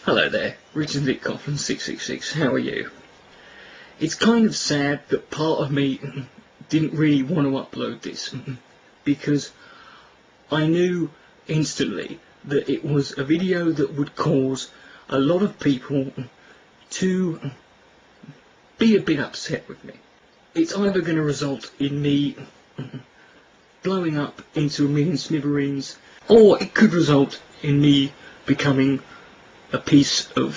Hello there, Richard Vic Coughlin 666, how are you? It's kind of sad that part of me didn't really want to upload this, because I knew instantly that it was a video that would cause a lot of people to be a bit upset with me. It's either going to result in me blowing up into a million smithereens, or it could result in me becoming a piece of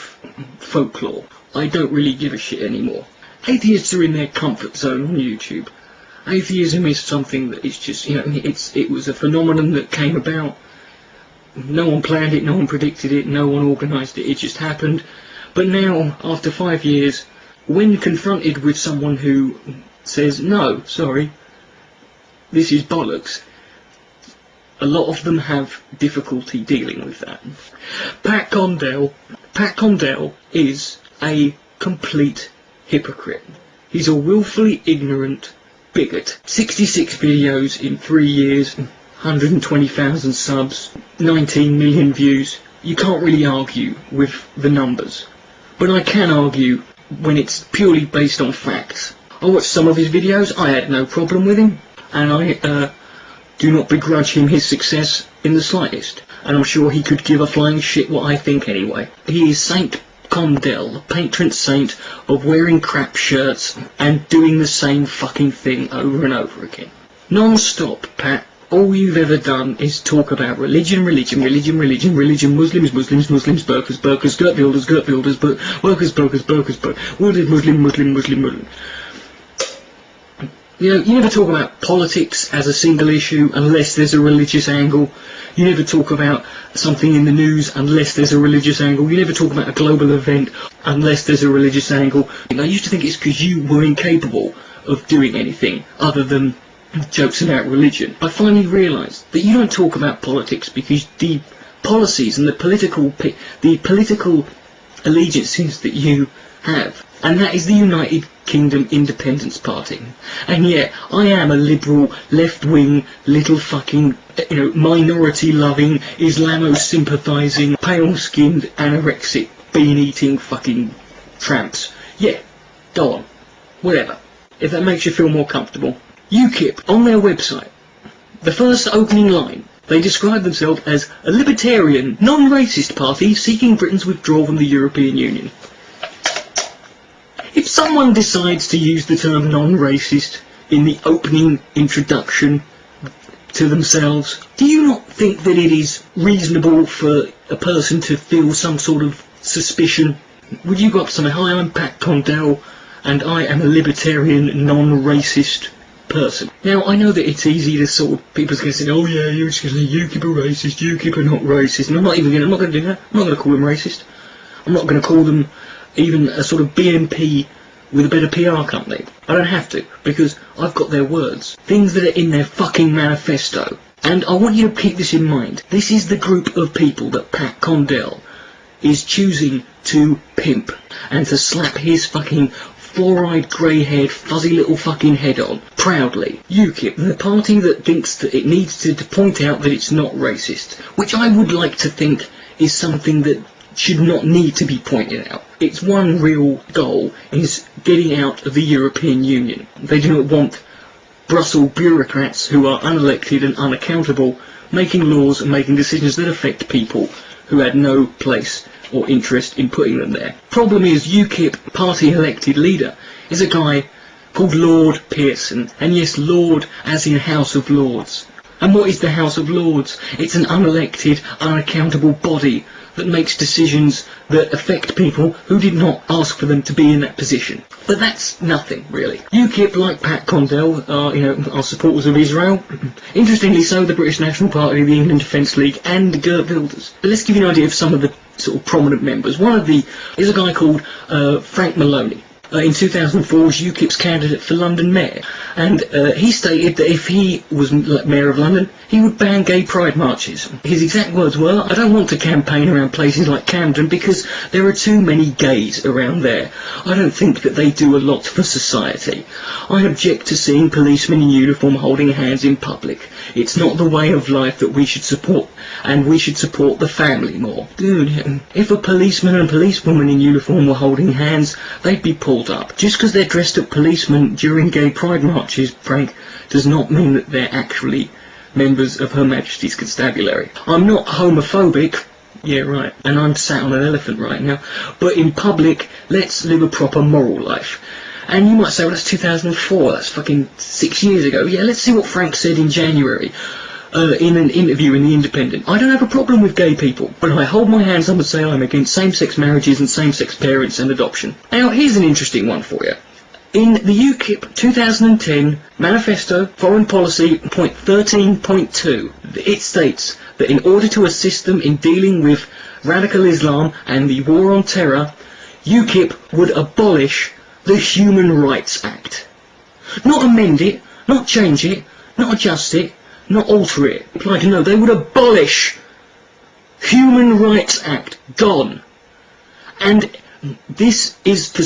folklore. I don't really give a shit anymore. Atheists are in their comfort zone on YouTube. Atheism is something that is just, it was a phenomenon that came about. No one planned it, no one predicted it, no one organised it, it just happened. But now, after 5 years, when confronted with someone who says, no, sorry, this is bollocks, a lot of them have difficulty dealing with that. Pat Condell is a complete hypocrite. He's a willfully ignorant bigot. 66 videos in 3 years, 120,000 subs, 19 million views. You can't really argue with the numbers. But I can argue when it's purely based on facts. I watched some of his videos, I had no problem with him, and I do not begrudge him his success in the slightest. And I'm sure he could give a flying shit what I think anyway. He is Saint Condell, the patron saint of wearing crap shirts and doing the same fucking thing over and over again. Non-stop, Pat. All you've ever done is talk about religion, Muslims, burkers, girt builders, workers, Muslim. You never talk about politics as a single issue unless there's a religious angle. You never talk about something in the news unless there's a religious angle. You never talk about a global event unless there's a religious angle. I used to think it's because you were incapable of doing anything other than jokes about religion. I finally realised that you don't talk about politics because the policies and the political allegiances that you have, and that is the United Kingdom Independence Party. And yet, I am a liberal, left-wing, little fucking, minority-loving, Islamo-sympathising, pale-skinned, anorexic, bean-eating fucking tramps. Yeah, go on. Whatever. If that makes you feel more comfortable. UKIP, on their website, the first opening line, they describe themselves as a libertarian, non-racist party seeking Britain's withdrawal from the European Union. If someone decides to use the term non-racist in the opening introduction to themselves, do you not think that it is reasonable for a person to feel some sort of suspicion? Would you go up to someone, hi, I'm Pat Condell, and I am a libertarian, non-racist person. Now, I know that it's easy to sort of, people's going to say, oh yeah, you're just going to say UKIP are racist, UKIP are not racist, and I'm not going to do that. I'm not going to call them racist. I'm not going to call them even a sort of BNP with a better PR company. I don't have to, because I've got their words. Things that are in their fucking manifesto. And I want you to keep this in mind. This is the group of people that Pat Condell is choosing to pimp and to slap his fucking four-eyed, grey-haired, fuzzy little fucking head on, proudly. UKIP, the party that thinks that it needs to point out that it's not racist, which I would like to think is something that should not need to be pointed out. Its one real goal is getting out of the European Union. They do not want Brussels bureaucrats who are unelected and unaccountable making laws and making decisions that affect people who had no place or interest in putting them there. Problem is, UKIP party elected leader is a guy called Lord Pearson, and yes, Lord as in House of Lords. And what is the House of Lords? It's an unelected, unaccountable body that makes decisions that affect people who did not ask for them to be in that position. But that's nothing, really. UKIP, like Pat Condell, are supporters of Israel. Interestingly so, the British National Party, the England Defence League, and the Girt Builders. But let's give you an idea of some of the sort of prominent members. One of the is a guy called Frank Maloney. in 2004 was UKIP's candidate for London Mayor, and he stated that if he was Mayor of London, he would ban gay pride marches. His exact words were, "I don't want to campaign around places like Camden because there are too many gays around there. I don't think that they do a lot for society. I object to seeing policemen in uniform holding hands in public. It's not the way of life that we should support, and we should support the family more." Dude, if a policeman and policewoman in uniform were holding hands, they'd be pulled up. Just because they're dressed up policemen during gay pride marches, Frank, does not mean that they're actually members of Her Majesty's Constabulary. I'm not homophobic, yeah right, and I'm sat on an elephant right now, but in public, let's live a proper moral life. And you might say, well, that's 2004, that's fucking 6 years ago. Yeah, let's see what Frank said in January. In an interview in The Independent. "I don't have a problem with gay people, but I hold my hands up and say I'm against same-sex marriages and same-sex parents and adoption." Now, here's an interesting one for you. In the UKIP 2010 Manifesto Foreign Policy point 13.2, it states that in order to assist them in dealing with radical Islam and the war on terror, UKIP would abolish the Human Rights Act. Not amend it, not change it, not adjust it, not alter it. Like, no, they would abolish Human Rights Act. Gone. And this is for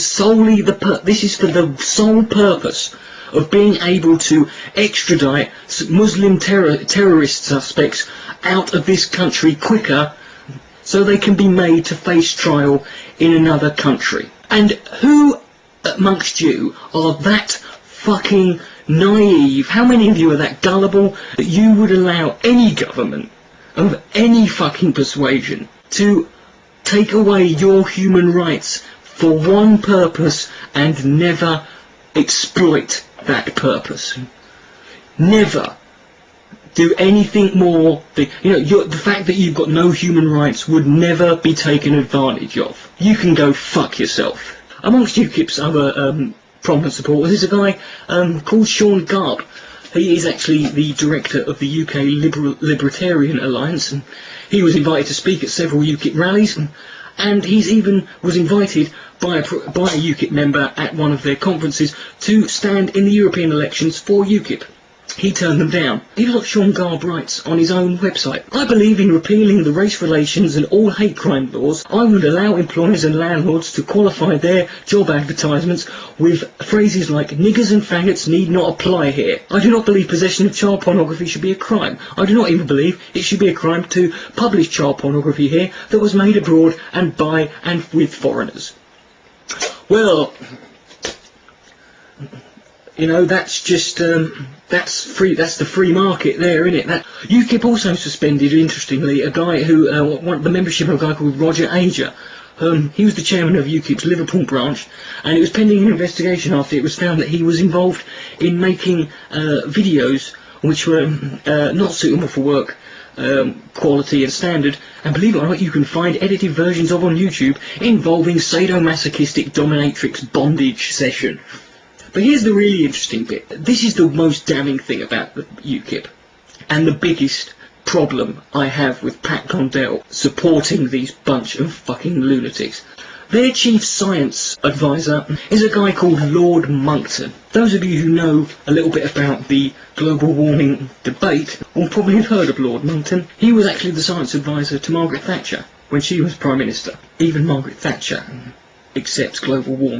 the sole purpose of being able to extradite Muslim terrorist suspects out of this country quicker so they can be made to face trial in another country. And who amongst you are that fucking naive? How many of you are that gullible that you would allow any government of any fucking persuasion to take away your human rights for one purpose and never exploit that purpose? Never do anything more. The fact that you've got no human rights would never be taken advantage of. You can go fuck yourself. Amongst UKIP's other prominent supporters is a guy called Sean Garb. He is actually the director of the UK Libertarian Alliance, and he was invited to speak at several UKIP rallies, and he's even was invited by a UKIP member at one of their conferences to stand in the European elections for UKIP. He turned them down. Here's what Sean Garb writes on his own website. "I believe in repealing the race relations and all hate crime laws. I would allow employers and landlords to qualify their job advertisements with phrases like niggers and faggots need not apply here. I do not believe possession of child pornography should be a crime. I do not even believe it should be a crime to publish child pornography here that was made abroad and by and with foreigners." Well, that's just that's free. That's the free market there, isn't it? UKIP also suspended, interestingly, a guy who the membership of a guy called Roger Ager. He was the chairman of UKIP's Liverpool branch, and it was pending an investigation after it was found that he was involved in making videos which were not suitable for work quality and standard, and believe it or not, you can find edited versions of on YouTube involving sadomasochistic dominatrix bondage session. But here's the really interesting bit. This is the most damning thing about the UKIP, and the biggest problem I have with Pat Condell supporting these bunch of fucking lunatics. Their chief science advisor is a guy called Lord Monckton. Those of you who know a little bit about the global warming debate will probably have heard of Lord Monckton. He was actually the science advisor to Margaret Thatcher when she was Prime Minister. Even Margaret Thatcher accepts global warming.